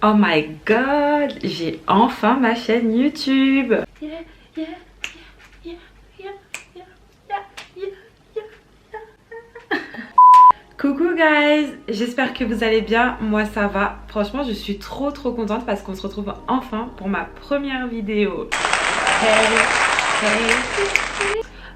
Oh my god, j'ai enfin ma chaîne YouTube. Coucou guys, j'espère que vous allez bien, moi ça va. Franchement je suis trop contente parce qu'on se retrouve enfin pour ma première vidéo.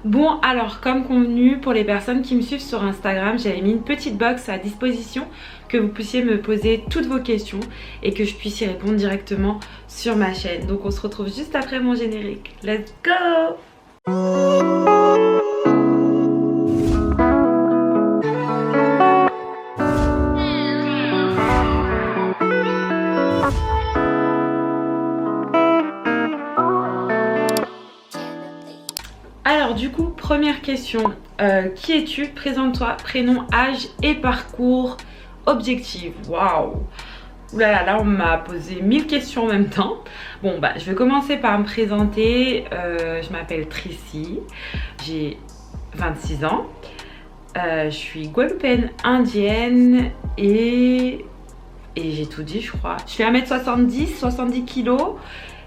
Bon alors comme convenu, pour les personnes qui me suivent sur Instagram, j'avais mis une petite box à disposition, que vous puissiez me poser toutes vos questions et que je puisse y répondre directement sur ma chaîne. Donc on se retrouve juste après mon générique. Let's go! Alors du coup, première question, qui es-tu? Présente-toi, prénom, âge et parcours, objectif. Waouh! Oulala, là on m'a posé 1000 questions en même temps. Bon bah je vais commencer par me présenter. Je m'appelle Tracy, j'ai 26 ans. Je suis guadeloupéenne indienne et j'ai tout dit je crois. Je fais 1m70, 70 kg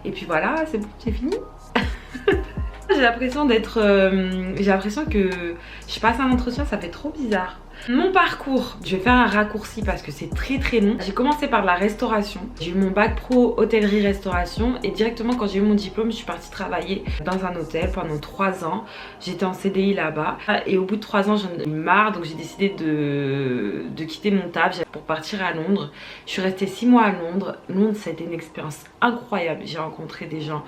et puis voilà, c'est bon, c'est fini. J'ai l'impression d'être... j'ai l'impression que je passe un entretien, ça fait trop bizarre. Mon parcours, je vais faire un raccourci parce que c'est très long. J'ai commencé par de la restauration. J'ai eu mon bac pro hôtellerie-restauration et directement quand j'ai eu mon diplôme, je suis partie travailler dans un hôtel pendant 3 ans. J'étais en CDI là-bas et au bout de 3 ans, j'en ai eu marre, donc j'ai décidé de quitter mon taf pour partir à Londres. Je suis restée 6 mois à Londres. Londres, ça a été une expérience incroyable. J'ai rencontré des gens...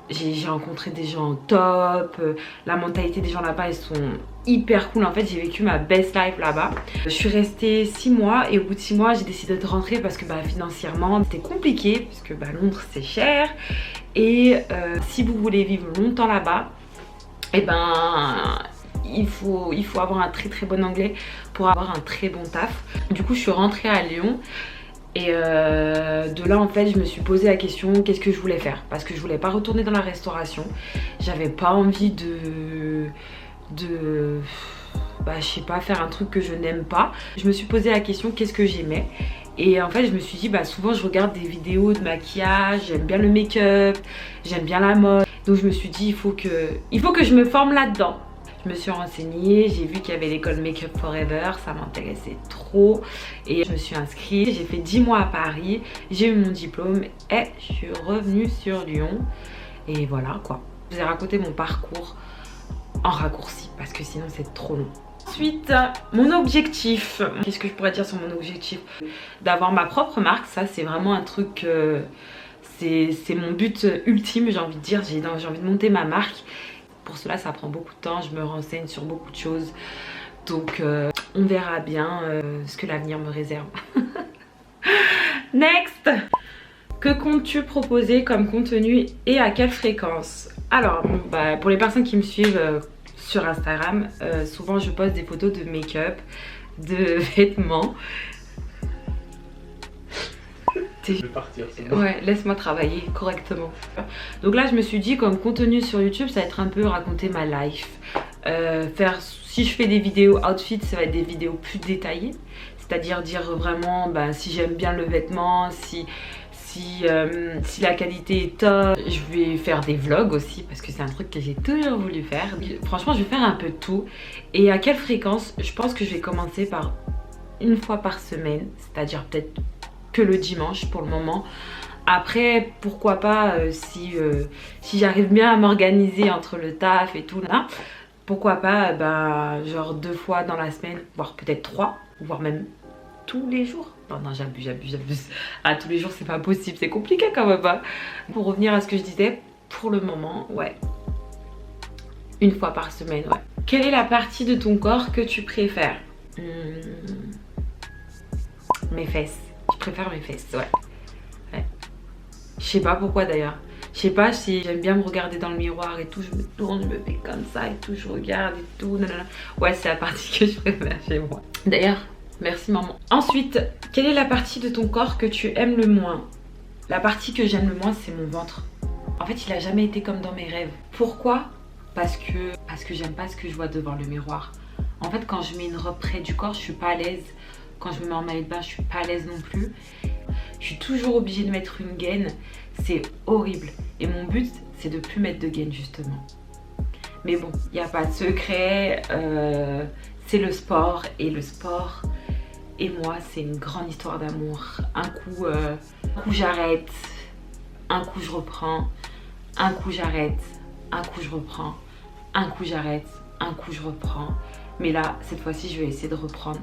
J'ai rencontré des gens top, la mentalité des gens là-bas, ils sont hyper cool. En fait, j'ai vécu ma best life là-bas. Je suis restée 6 mois et au bout de 6 mois, j'ai décidé de rentrer parce que financièrement, c'était compliqué puisque Londres, c'est cher. Et si vous voulez vivre longtemps là-bas, il faut avoir un très bon anglais pour avoir un très bon taf. Du coup, je suis rentrée à Lyon. Et de là en fait je me suis posé la question qu'est-ce que je voulais faire, parce que je voulais pas retourner dans la restauration, j'avais pas envie de je sais pas, faire un truc que je n'aime pas. Je me suis posé la question qu'est-ce que j'aimais, et en fait je me suis dit souvent je regarde des vidéos de maquillage, j'aime bien le make-up, j'aime bien la mode, donc je me suis dit il faut que je me forme là-dedans. Je me suis renseignée, j'ai vu qu'il y avait l'école Make Up Forever, ça m'intéressait trop et je me suis inscrite. J'ai fait 10 mois à Paris, j'ai eu mon diplôme et je suis revenue sur Lyon et voilà quoi. Je vous ai raconté mon parcours en raccourci parce que sinon c'est trop long. Ensuite, mon objectif, qu'est-ce que je pourrais dire sur mon objectif? D'avoir ma propre marque, ça c'est vraiment un truc... c'est mon but ultime, j'ai envie de dire, j'ai envie de monter ma marque. Pour cela ça prend beaucoup de temps, je me renseigne sur beaucoup de choses, donc on verra bien ce que l'avenir me réserve. Next, que comptes-tu proposer comme contenu et à quelle fréquence? Alors pour les personnes qui me suivent sur Instagram, souvent je poste des photos de make-up, de vêtements. Je vais partir, c'est bon. Ouais, laisse-moi travailler correctement. Donc là je me suis dit comme contenu sur YouTube ça va être un peu raconter ma life, si je fais des vidéos outfit ça va être des vidéos plus détaillées, c'est-à-dire dire vraiment si j'aime bien le vêtement, si la qualité est top. Je vais faire des vlogs aussi parce que c'est un truc que j'ai toujours voulu faire. Franchement je vais faire un peu de tout. Et à quelle fréquence? Je pense que je vais commencer par une fois par semaine, c'est-à-dire peut-être que le dimanche pour le moment. Après pourquoi pas si j'arrive bien à m'organiser entre le taf et tout là, pourquoi pas genre 2 fois dans la semaine, voire peut-être 3, voire même tous les jours. Non j'abuse. Ah tous les jours c'est pas possible, c'est compliqué quand même pas. Pour revenir à ce que je disais, pour le moment ouais, une fois par semaine ouais. Quelle est la partie de ton corps que tu préfères? Mes fesses. Je préfère mes fesses, ouais. Je sais pas pourquoi d'ailleurs. Je sais pas si j'aime bien me regarder dans le miroir et tout. Je me tourne, je me fais comme ça et tout. Je regarde et tout. Nanana. Ouais, c'est la partie que je préfère chez moi. D'ailleurs, merci maman. Ensuite, quelle est la partie de ton corps que tu aimes le moins? La partie que j'aime le moins, c'est mon ventre. En fait, il a jamais été comme dans mes rêves. Pourquoi? Parce que j'aime pas ce que je vois devant le miroir. En fait, quand je mets une robe près du corps, je suis pas à l'aise. Quand je me mets en maillot de bain, je suis pas à l'aise non plus. Je suis toujours obligée de mettre une gaine. C'est horrible. Et mon but, c'est de plus mettre de gaine justement. Mais bon, il n'y a pas de secret. C'est le sport. Et le sport et moi, c'est une grande histoire d'amour. Un coup j'arrête. Un coup je reprends. Un coup j'arrête. Un coup je reprends. Un coup j'arrête. Un coup je reprends. Mais là, cette fois-ci, je vais essayer de reprendre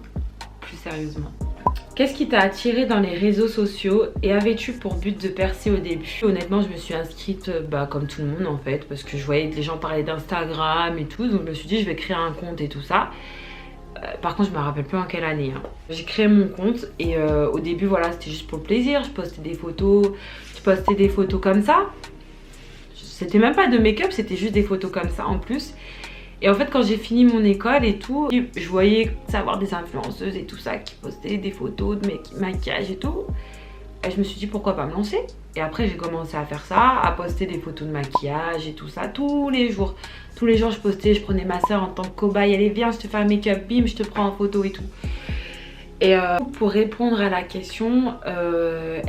plus sérieusement. Qu'est-ce qui t'a attiré dans les réseaux sociaux et avais-tu pour but de percer au début? Honnêtement, je me suis inscrite comme tout le monde en fait, parce que je voyais que les gens parlaient d'Instagram et tout, donc je me suis dit je vais créer un compte et tout ça. Par contre, je me rappelle plus en quelle année. Hein. J'ai créé mon compte et au début, voilà, c'était juste pour le plaisir. Je postais des photos comme ça. C'était même pas de make-up, c'était juste des photos comme ça en plus. Et en fait, quand j'ai fini mon école et tout, je voyais savoir des influenceuses et tout ça qui postaient des photos de maquillage et tout. Et je me suis dit pourquoi pas me lancer. Et après, j'ai commencé à faire ça, à poster des photos de maquillage et tout ça tous les jours. Tous les jours, je postais, je prenais ma soeur en tant que cobaye. Allez, viens, je te fais un make-up, bim, je te prends en photo et tout. Et pour répondre à la question,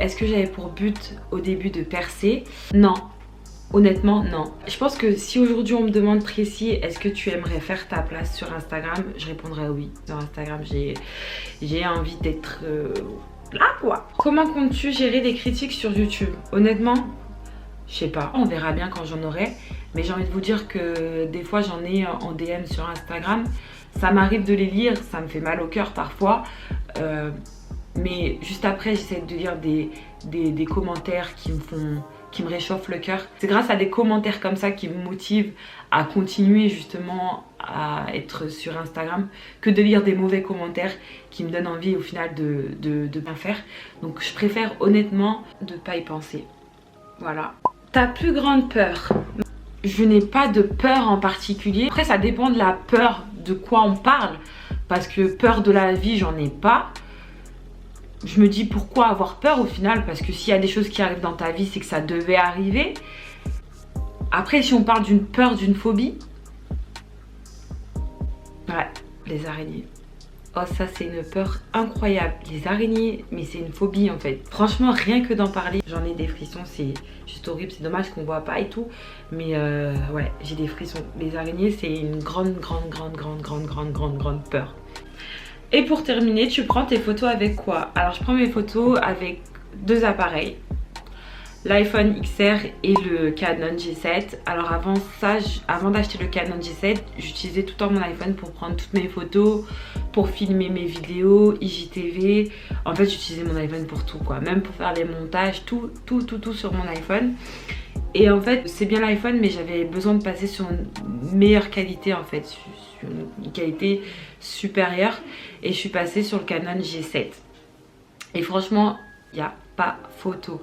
est-ce que j'avais pour but au début de percer? Non. Honnêtement, non. Je pense que si aujourd'hui on me demande précis, est-ce que tu aimerais faire ta place sur Instagram? Je répondrais oui. Sur Instagram, j'ai envie d'être là quoi. Comment comptes-tu gérer les critiques sur YouTube? Honnêtement, je sais pas. On verra bien quand j'en aurai. Mais j'ai envie de vous dire que des fois j'en ai en DM sur Instagram. Ça m'arrive de les lire, ça me fait mal au cœur parfois. Mais juste après, j'essaie de lire des commentaires qui me réchauffent le cœur. C'est grâce à des commentaires comme ça qui me motivent à continuer justement à être sur Instagram que de lire des mauvais commentaires qui me donnent envie au final de bien faire. Donc je préfère honnêtement de pas y penser. Voilà. Ta plus grande peur? Je n'ai pas de peur en particulier. Après ça dépend de la peur de quoi on parle. Parce que peur de la vie j'en ai pas. Je me dis pourquoi avoir peur au final, parce que s'il y a des choses qui arrivent dans ta vie, c'est que ça devait arriver. Après, si on parle d'une peur, d'une phobie, ouais, les araignées. Oh, ça c'est une peur incroyable. Les araignées, mais c'est une phobie en fait. Franchement, rien que d'en parler, j'en ai des frissons, c'est juste horrible. C'est dommage qu'on voit pas et tout, mais ouais, j'ai des frissons. Les araignées, c'est une grande peur. Et pour terminer, tu prends tes photos avec quoi? Alors je prends mes photos avec deux appareils, l'iPhone XR et le Canon G7. Alors avant ça, avant d'acheter le Canon G7, j'utilisais tout le temps mon iPhone pour prendre toutes mes photos, pour filmer mes vidéos, IGTV. En fait j'utilisais mon iPhone pour tout quoi, même pour faire les montages, tout sur mon iPhone. Et en fait c'est bien l'iPhone, mais j'avais besoin de passer sur une meilleure qualité en fait, sur une qualité supérieure, et je suis passée sur le Canon G7 et franchement il n'y a pas photo.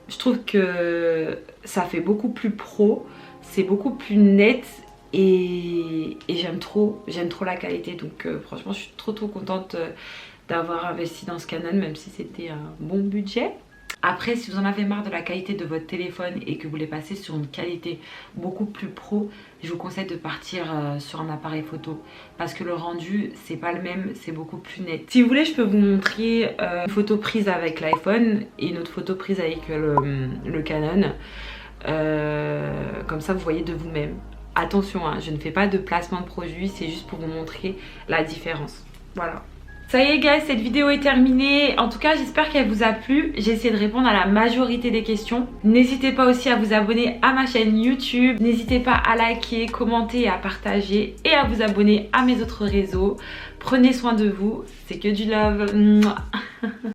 Je trouve que ça fait beaucoup plus pro, c'est beaucoup plus net et j'aime trop la qualité. Donc franchement je suis trop contente d'avoir investi dans ce Canon, même si c'était un bon budget. Après, si vous en avez marre de la qualité de votre téléphone et que vous voulez passer sur une qualité beaucoup plus pro, je vous conseille de partir sur un appareil photo, parce que le rendu c'est pas le même, c'est beaucoup plus net. Si vous voulez, je peux vous montrer une photo prise avec l'iPhone et une autre photo prise avec le Canon. Comme ça vous voyez de vous-même. Attention, hein, je ne fais pas de placement de produit, c'est juste pour vous montrer la différence. Voilà. Ça y est guys, cette vidéo est terminée. En tout cas, j'espère qu'elle vous a plu. J'ai essayé de répondre à la majorité des questions. N'hésitez pas aussi à vous abonner à ma chaîne YouTube. N'hésitez pas à liker, commenter, à partager et à vous abonner à mes autres réseaux. Prenez soin de vous, c'est que du love.